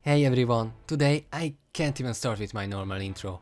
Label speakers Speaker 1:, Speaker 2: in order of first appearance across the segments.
Speaker 1: Hey everyone, today I can't even start with my normal intro.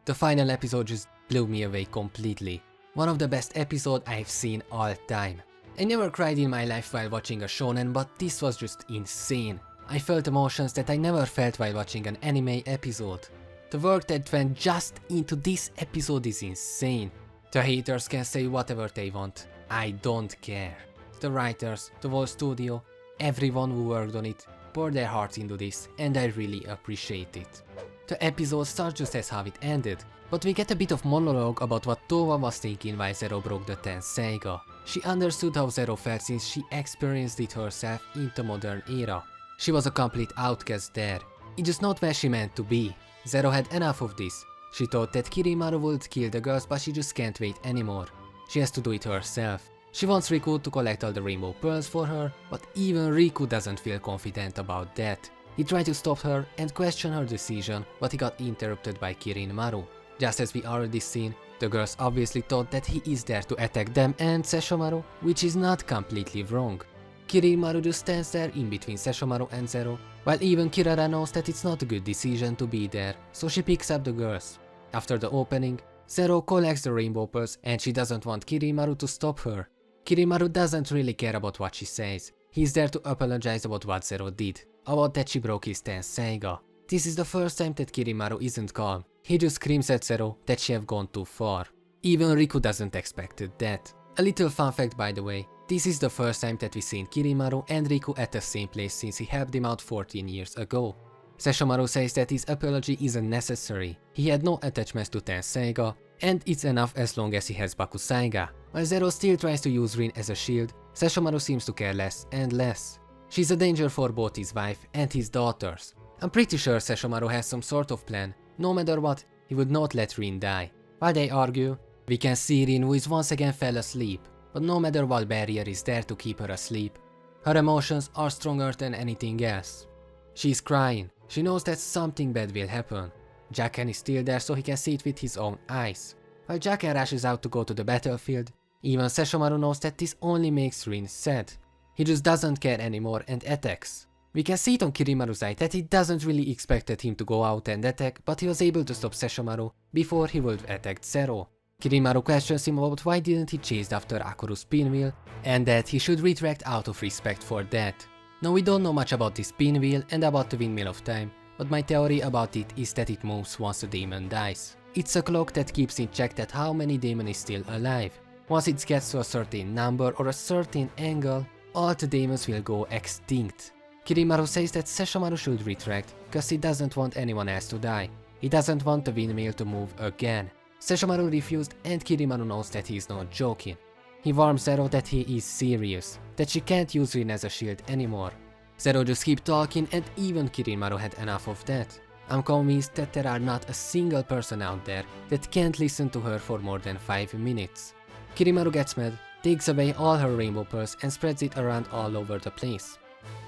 Speaker 1: The final episode just blew me away completely. One of the best episodes I've seen all time. I never cried in my life while watching a shonen, but this was just insane. I felt emotions that I never felt while watching an anime episode. The work that went just into this episode is insane. The haters can say whatever they want, I don't care. The writers, the whole studio, everyone who worked on it, poured their hearts into this, and I really appreciate it. The episode starts just as how it ended, but we get a bit of monologue about what Towa was thinking while Zero broke the Tenseiga. She understood how Zero felt since she experienced it herself in the modern era. She was a complete outcast there. It's just not where she meant to be. Zero had enough of this. She thought that Kirimaru would kill the girls, but she just can't wait anymore. She has to do it herself. She wants Riku to collect all the rainbow pearls for her, but even Riku doesn't feel confident about that. He tried to stop her and question her decision, but he got interrupted by Kirinmaru. Just as we already seen, the girls obviously thought that he is there to attack them and Sesshomaru, which is not completely wrong. Kirinmaru just stands there in between Sesshomaru and Zero, while even Kirara knows that it's not a good decision to be there, so she picks up the girls. After the opening, Zero collects the rainbow pearls and she doesn't want Kirinmaru to stop her. Kirimaru doesn't really care about what she says. He's there to apologize about what Zero did, about that she broke his Tenseiga. This is the first time that Kirimaru isn't calm. He just screams at Zero that she have gone too far. Even Riku doesn't expect that. A little fun fact by the way, this is the first time that we've seen Kirimaru and Riku at the same place since he helped him out 14 years ago. Sesshomaru says that his apology isn't necessary. He had no attachments to Tenseiga, and it's enough as long as he has Bakusaiga. While Zero still tries to use Rin as a shield, Sesshomaru seems to care less and less. She's a danger for both his wife and his daughters. I'm pretty sure Sesshomaru has some sort of plan. No matter what, he would not let Rin die. While they argue, we can see Rin who is once again fell asleep, but no matter what barrier is there to keep her asleep, her emotions are stronger than anything else. She's crying. She knows that something bad will happen. Jacken is still there so he can see it with his own eyes. While Jacken rushes out to go to the battlefield, even Sesshomaru knows that this only makes Rin sad. He just doesn't care anymore and attacks. We can see it on Kirimaru's eye that he doesn't really expected him to go out and attack, but he was able to stop Sesshomaru before he would attack Zero. Kirimaru questions him about why didn't he chase after Akuru's pinwheel, and that he should retract out of respect for that. Now we don't know much about this pinwheel and about the Windmill of Time, but my theory about it is that it moves once a demon dies. It's a clock that keeps in check that how many demons is still alive. Once it gets to a certain number or a certain angle, all the demons will go extinct. Kirimaru says that Sesshomaru should retract, cause he doesn't want anyone else to die. He doesn't want the windmill to move again. Sesshomaru refused and Kirimaru knows that he's not joking. He warns Zero that he is serious, that she can't use Rin as a shield anymore. Zero just keeps talking and even Kirimaru had enough of that. I'm convinced that there are not a single person out there that can't listen to her for more than 5 minutes. Kirimaru gets mad, takes away all her rainbow pearls and spreads it around all over the place.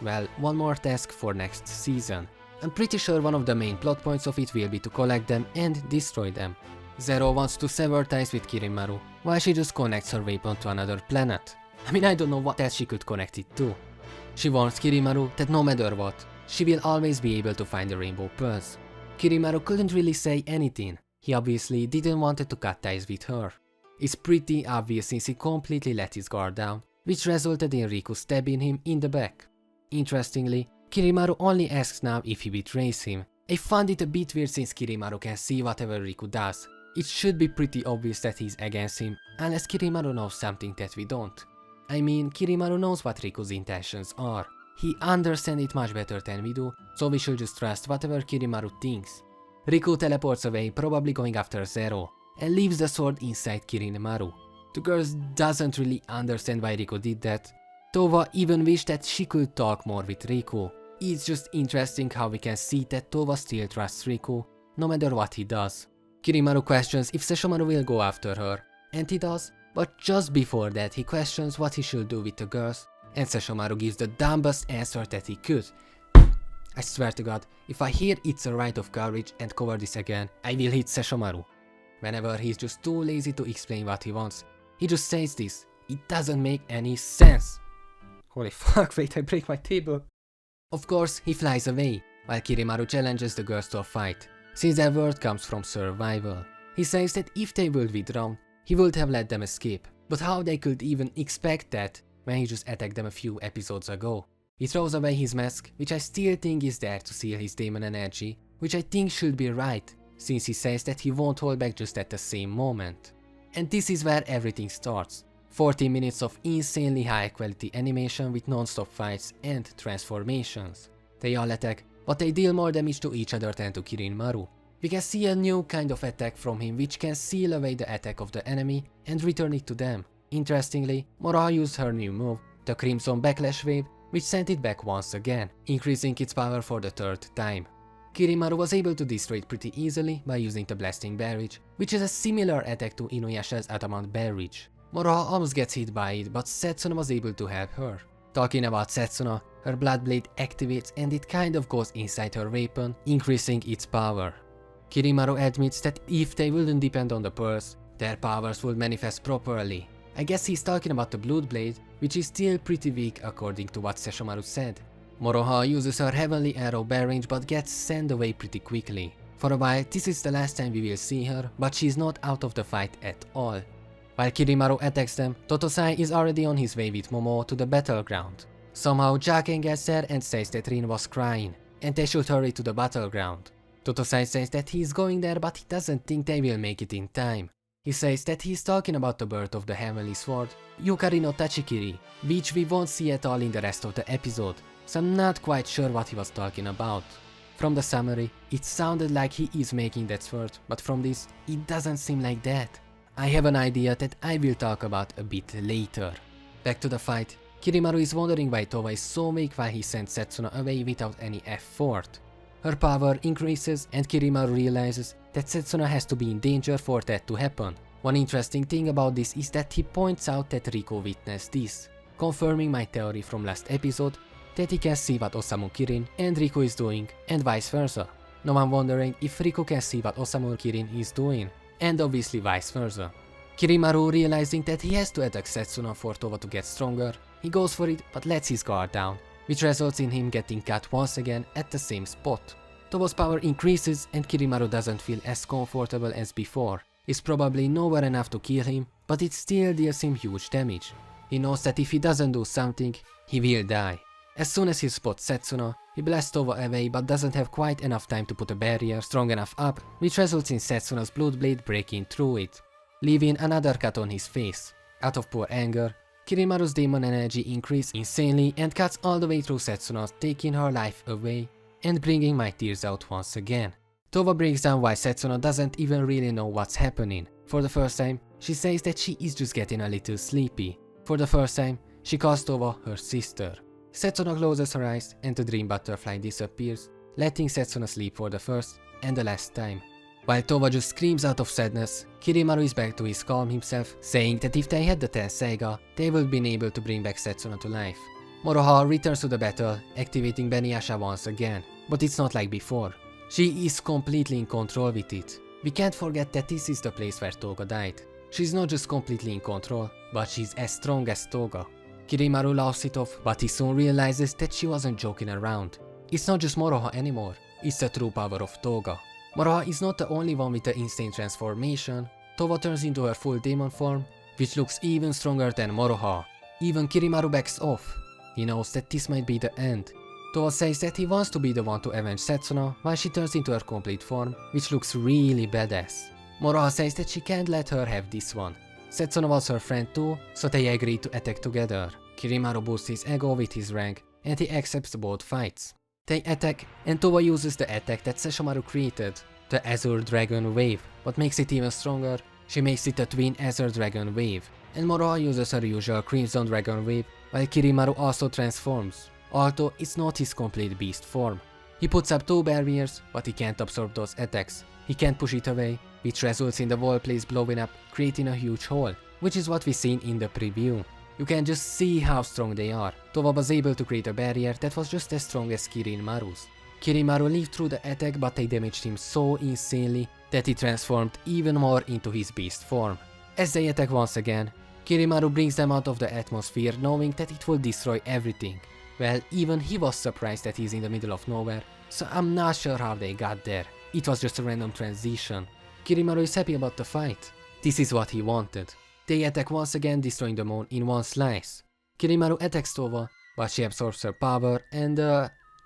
Speaker 1: Well, one more task for next season. I'm pretty sure one of the main plot points of it will be to collect them and destroy them. Zero wants to sever ties with Kirimaru, while she just connects her weapon to another planet. I mean, I don't know what else she could connect it to. She warns Kirimaru that no matter what, she will always be able to find the rainbow pearls. Kirimaru couldn't really say anything. He obviously didn't want to cut ties with her. It's pretty obvious since he completely let his guard down, which resulted in Riku stabbing him in the back. Interestingly, Kirimaru only asks now if he betrays him. I found it a bit weird since Kirimaru can see whatever Riku does. It should be pretty obvious that he's against him, unless Kirimaru knows something that we don't. I mean, Kirimaru knows what Riku's intentions are. He understands it much better than we do, so we should just trust whatever Kirimaru thinks. Riku teleports away, probably going after Zero, and leaves the sword inside Kirimaru. The girl doesn't really understand why Riku did that. Towa even wished that she could talk more with Riku. It's just interesting how we can see that Towa still trusts Riku, no matter what he does. Kirimaru questions if Sesshomaru will go after her, and he does, but just before that he questions what he should do with the girls, and Sesshomaru gives the dumbest answer that he could. I swear to God, if I hear "It's a Right of Courage" and cover this again, I will hit Sesshomaru. Whenever he's just too lazy to explain what he wants, he just says this. It doesn't make any sense. Holy fuck, wait, I break my table. Of course, he flies away. while Kirimaru challenges the girls to a fight, since their word comes from survival. He says that if they would withdraw, he would have let them escape, but how they could even expect that when he just attacked them a few episodes ago. He throws away his mask, which I still think is there to seal his demon energy, which I think should be right, since he says that he won't hold back just at the same moment. And this is where everything starts. 40 minutes of insanely high quality animation with non-stop fights and transformations. They all attack, but they deal more damage to each other than to Kirinmaru. We can see a new kind of attack from him which can seal away the attack of the enemy and return it to them. Interestingly, Moroha used her new move, the Crimson Backlash Wave, which sent it back once again, increasing its power for the third time. Kirimaru was able to destroy it pretty easily by using the Blasting Barrage, which is a similar attack to Inuyasha's Adamant Barrage. Moroha almost gets hit by it, but Setsuna was able to help her. Talking about Setsuna, her Blood Blade activates and it kind of goes inside her weapon, increasing its power. Kirimaru admits that if they wouldn't depend on the pearls, their powers would manifest properly. I guess he's talking about the Blood Blade, which is still pretty weak according to what Sesshomaru said. Moroha uses her Heavenly Arrow Barrage but gets sent away pretty quickly. For a while, this is the last time we will see her, but she's not out of the fight at all. While Kirimaru attacks them, Totosai is already on his way with Momo to the battleground. Somehow Jaken gets there and says that Rin was crying, and they should hurry to the battleground. Totosai says that he's going there but he doesn't think they will make it in time. He says that he's talking about the birth of the Heavenly Sword, Yukari no Tachikiri, which we won't see at all in the rest of the episode, so I'm not quite sure what he was talking about. From the summary, it sounded like he is making that sword, but from this, it doesn't seem like that. I have an idea that I will talk about a bit later. Back to the fight, Kirimaru is wondering why Towa is so weak while he sends Setsuna away without any effort. Her power increases and Kirimaru realizes that Setsuna has to be in danger for that to happen. One interesting thing about this is that he points out that Riko witnessed this, confirming my theory from last episode that he can see what Osamu Kirin and Riko is doing and vice versa. Now I'm wondering if Riko can see what Osamu Kirin is doing, and obviously vice versa. Kirimaru, realizing that he has to attack Setsuna for Towa to get stronger, he goes for it but lets his guard down, which results in him getting cut once again at the same spot. Towa's power increases and Kirimaru doesn't feel as comfortable as before. It's probably nowhere enough to kill him, but it still deals him huge damage. He knows that if he doesn't do something, he will die. As soon as he spots Setsuna, he blasts Towa away but doesn't have quite enough time to put a barrier strong enough up, which results in Setsuna's Blood Blade breaking through it, leaving another cut on his face. Out of pure anger, Kirimaru's demon energy increases insanely and cuts all the way through Setsuna, taking her life away and bringing my tears out once again. Towa breaks down why Setsuna doesn't even really know what's happening. For the first time, she says that she is just getting a little sleepy. For the first time, she calls Towa her sister. Setsuna closes her eyes and the dream butterfly disappears, letting Setsuna sleep for the first and the last time. While Towa just screams out of sadness, Kirimaru is back to his calm himself, saying that if they had the Tenseiga, they would have been able to bring back Setsuna to life. Moroha returns to the battle, activating Beniyasha once again, but it's not like before. She is completely in control with it. We can't forget that this is the place where Toga died. She's not just completely in control, but she's as strong as Toga. Kirimaru laughs it off, but he soon realizes that she wasn't joking around. It's not just Moroha anymore, it's the true power of Toga. Moroha is not the only one with the insane transformation. Towa turns into her full demon form, which looks even stronger than Moroha. Even Kirimaru backs off. He knows that this might be the end. Towa says that he wants to be the one to avenge Setsuna while she turns into her complete form, which looks really badass. Moroha says that she can't let her have this one. Setsuna was her friend too, so they agree to attack together. Kirimaru boosts his ego with his rank, and he accepts both fights. They attack, and Towa uses the attack that Sesshomaru created, the Azure Dragon Wave. What makes it even stronger, she makes it a twin Azure Dragon Wave, and Moroha uses her usual Crimson Dragon Wave, while Kirimaru also transforms, although it's not his complete beast form. He puts up 2 barriers, but he can't absorb those attacks. He can't push it away, which results in the wall place blowing up, creating a huge hole, which is what we've seen in the preview. You can just see how strong they are. Towa was able to create a barrier that was just as strong as Kirimaru's. Kirimaru lived through the attack, but they damaged him so insanely that he transformed even more into his beast form. As they attack once again, Kirimaru brings them out of the atmosphere knowing that it will destroy everything. Well, even he was surprised that he's in the middle of nowhere, so I'm not sure how they got there. It was just a random transition. Kirimaru is happy about the fight. This is what he wanted. They attack once again, destroying the moon in one slice. Kirimaru attacks Tova, but she absorbs her power and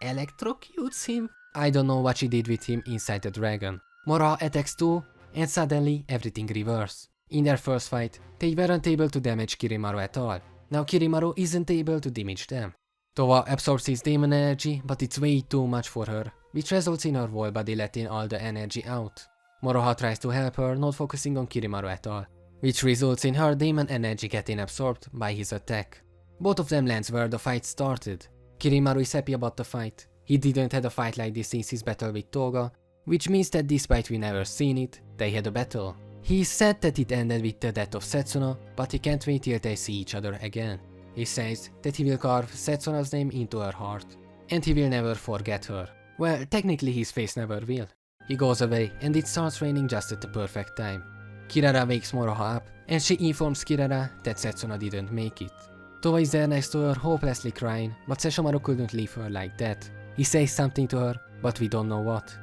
Speaker 1: electrocutes him? I don't know what she did with him inside the dragon. Moroha attacks too, and suddenly everything reverses. In their first fight, they weren't able to damage Kirimaru at all. Now Kirimaru isn't able to damage them. Tova absorbs his demon energy, but it's way too much for her, which results in her whole body letting all the energy out. Moroha tries to help her, not focusing on Kirimaru at all, which results in her demon energy getting absorbed by his attack. Both of them lands where the fight started. Kirimaru is happy about the fight. He didn't have a fight like this since his battle with Toga, which means that despite we never seen it, they had a battle. He is sad that it ended with the death of Setsuna, but he can't wait till they see each other again. He says that he will carve Setsuna's name into her heart, and he will never forget her. Well, technically his face never will. He goes away and it starts raining just at the perfect time. Kirara wakes Moroha up, and she informs Kirara that Setsuna didn't make it. Tova is there next to her, hopelessly crying, but Sesshomaru couldn't leave her like that. He says something to her, but we don't know what.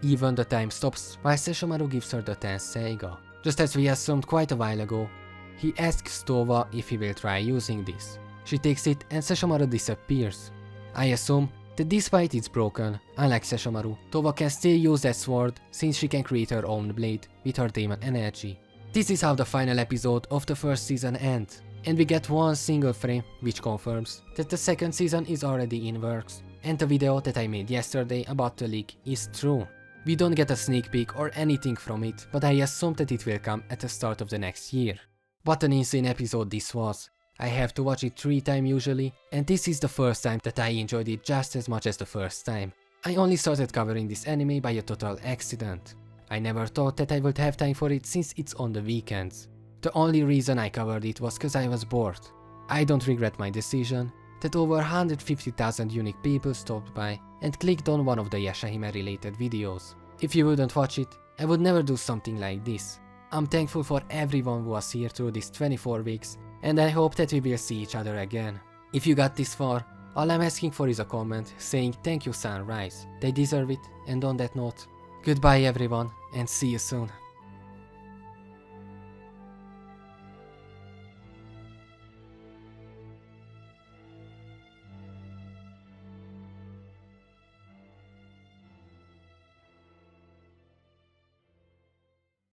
Speaker 1: Even the time stops while Sesshomaru gives her the 10th Seiga. Just as we assumed quite a while ago, he asks Tova if he will try using this. She takes it and Sesshomaru disappears. I assume that despite it's broken, unlike Sesshomaru, Tova can still use that sword since she can create her own blade with her demon energy. This is how the final episode of the first season ends, and we get one single frame which confirms that the second season is already in works, and the video that I made yesterday about the leak is true. We don't get a sneak peek or anything from it, but I assume that it will come at the start of the next year. What an insane episode this was. I have to watch it 3 times usually, and this is the first time that I enjoyed it just as much as the first time. I only started covering this anime by a total accident. I never thought that I would have time for it since it's on the weekends. The only reason I covered it was cause I was bored. I don't regret my decision, that over 150,000 unique people stopped by and clicked on one of the Yashahime related videos. If you wouldn't watch it, I would never do something like this. I'm thankful for everyone who was here through these 24 weeks, and I hope that we will see each other again. If you got this far, all I'm asking for is a comment saying thank you Sunrise. They deserve it, and on that note, goodbye everyone, and see you soon.